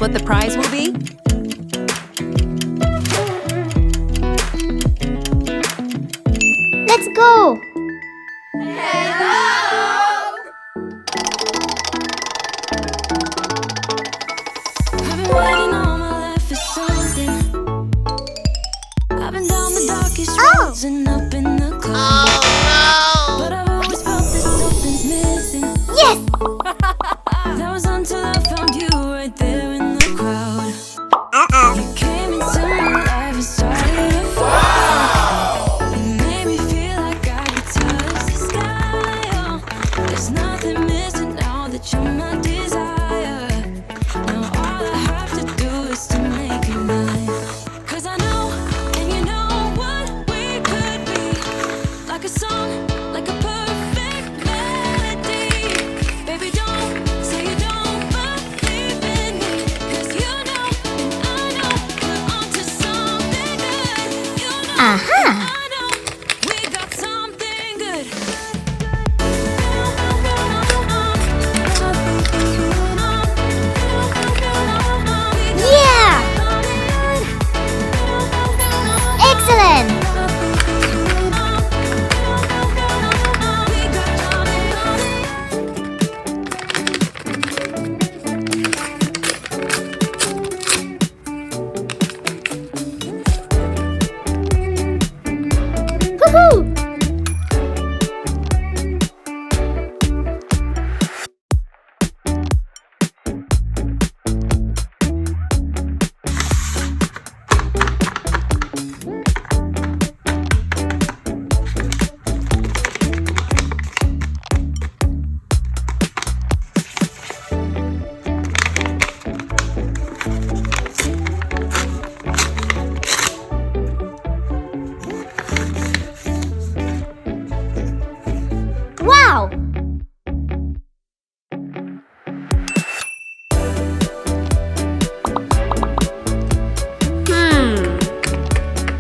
what the prize will be? Let's go! I've been waiting all my life for something. I've been down the darkest roads and up in the clouds. But I've always felt that something's missing. Yes! That was until I found you right there in the crowd. You came into my life and started a fire. You made me feel like I could touch the sky. Oh, there's nothing missing now that you're my desire. Now all I have to do is to make you mine. 'Cause I know, and you know what we could be. Like a song, like a perfect melody. Baby, don't say you don't believe in me. 'Cause you know, and I know, we're onto something good. You know, Aha! I know, we got something good. Yeah! Excellent! Woohoo! Wow!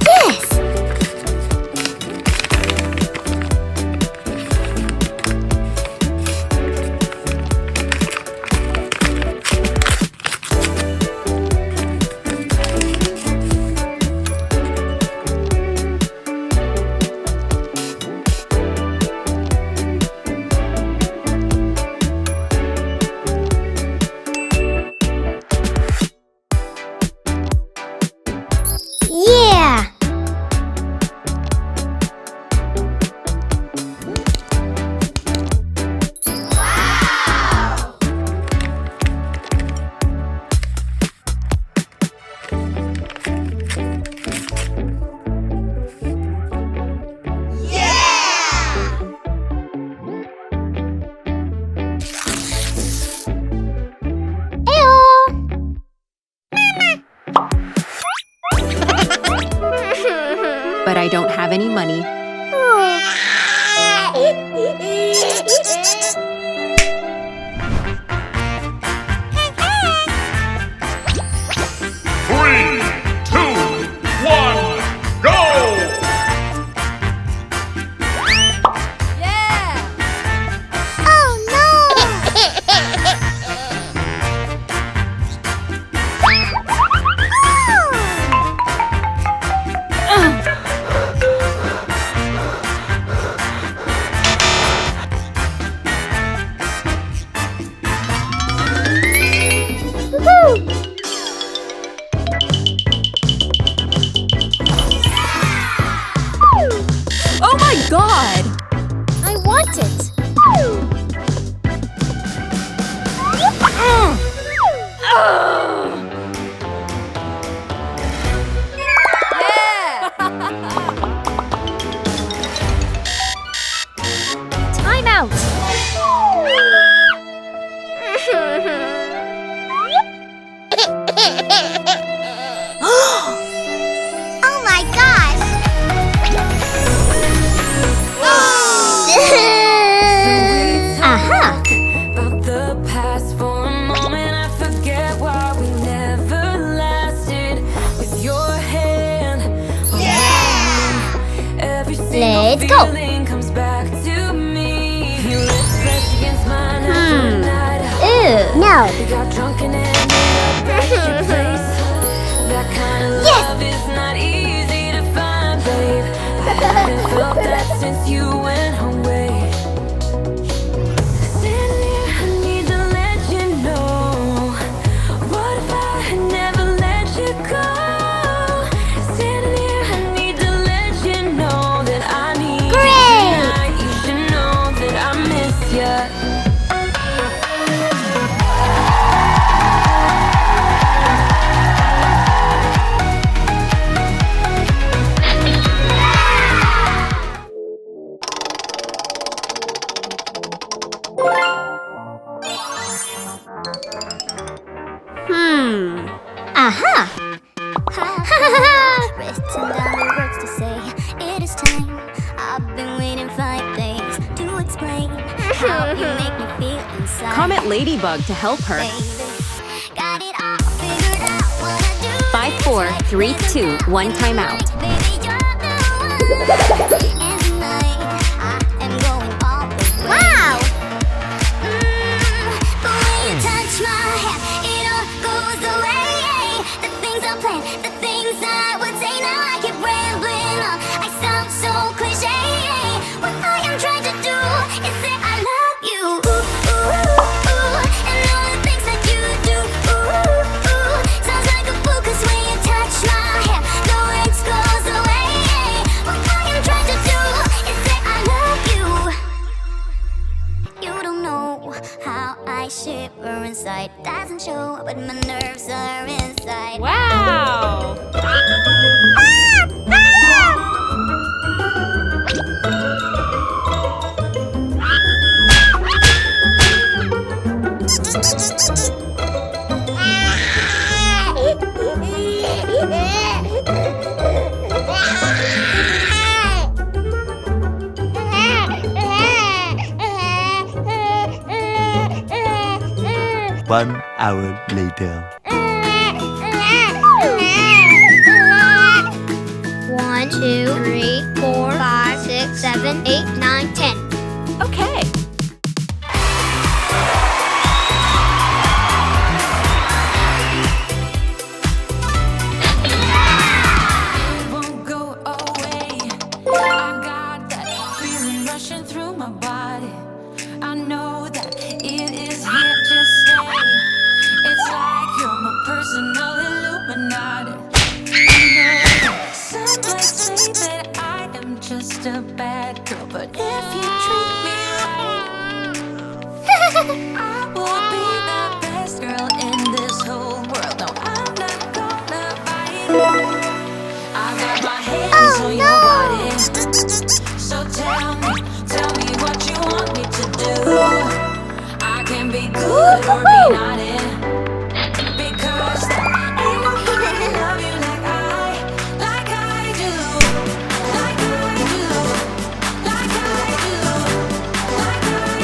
Yes! Yeah! But I don't have any money. Three, two, one, go! Oh no! Woohoo! Oh my god! I want it! Time out! Oh my gosh! Aha! About the past for a moment, I forget why we never lasted. With your hand around me, every single Let's go. feeling comes back to me. Your lips pressed against mine after a night out. Ew, no. We got drunk and ended up that's your place. That kind of love is not easy to find, babe. I haven't felt that since you went away. Standing here, I need to let you know. What if I had never let you go? Standing here, I need to let you know that I need you tonight. You should know that I miss you. Aha! Written down the words to say. It is time. I've been waiting 5 days to explain how you make me feel inside. Comment Ladybug to help her. Baby, got it all figured out. Wanna do 5, 4, 3, 2, 1 timeout. baby, you're the one. And tonight I am going all the way. Wow! But when you touch my hair, it all goes away. The things I plan, the things I would say, now I keep rambling on. I sound so cliche. What I am trying to do is say I love you. And all the things that you do. Sounds like a fool, 'cause when you touch my hair, the words goes away. What I am trying to do is say I love you. You don't know how I shiver inside. Doesn't show, but my nerves are inside. Wow! One hour later. 1, 2, 3, 4, 5, 6, 7, 8, 9, 10. Okay. Won't go away. I've got that feeling rushing through my body. I know that it is here to stay. It's like you're my personal Illuminati. I know that some might say that I am just a bad girl, but if you treat me right, I will be the best girl in this whole world. No, I'm not gonna bite. I got my hands on your body. So tell me what you want me to do. I can be good or be naughty. Because ain't nobody love you like I do. Like I do. Like I do. Like I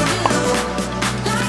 do. Like